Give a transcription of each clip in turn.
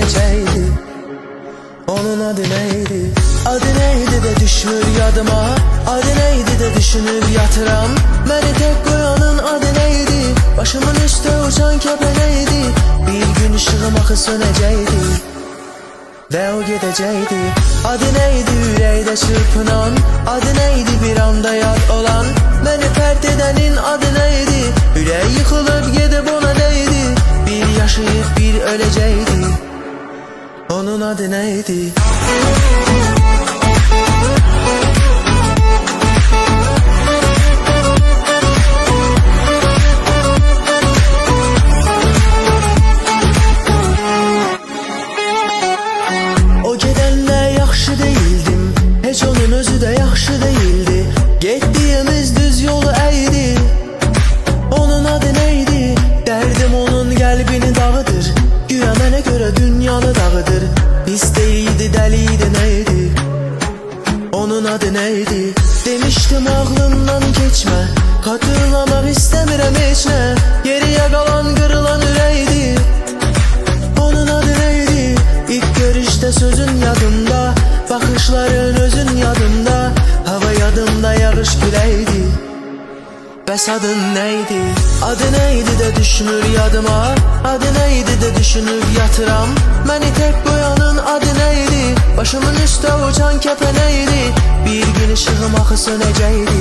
gidəcəkdi. Onun adı neydi? Adı neydi de düşmür yadıma. Adı neydi de düşünüp yatıram. Beni tek koyanın adı neydi? Başımın üstü uçan kepeneydi. Bir gün ışığım axı sönəcəkdi ve o gidəcəkdi. Adı neydi ürəkdə çırpınan? Adı neydi bir anda yad olan? Beni pərt edenin adı neydi? Ürək yıxılıb gedib ona neydi? Bir yaşayıp bir öləcəkdi. Onun adı neydi? O gedəndə yaxşı değildim, heç onun özü də yaxşı değildi. Getdiyimiz düz yolu əydi. Onun adı neydi? Derdim onun qəlbini dağıdır. Güya mənə görə dünyanı dağıdır. Pis deyildi, dəliydi, neydi? Onun adı neydi? Demiştim ağlımdan keçmə, xatırlamaq istəmirəm heç nə. Geriyə qalan qırılan ürəkdi. Onun adı neydi? İlk görüşte sözün yadımda, bakışların özün yadımda. Hava yadımda, yağış küləydi. Bəs adın neydi? Adı neydi de düşmür yadıma. Adı neydi de düşünüp yatıram. Beni tek koyanın adı neydi? Başımın üstü uçan kepeneydi. Bir gün ışığım axı sönəcəkdi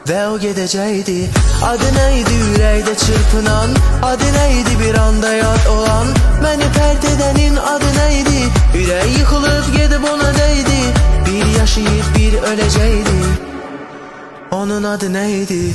ve o gidəcəkdi. Adı neydi ürəkdə çırpınan? Adı neydi bir anda yad olan? Beni pərt edenin adı neydi? Ürək yıxılıb gedib ona neydi? Bir yaşayıp bir öləcəkdi. Onun adı neydi?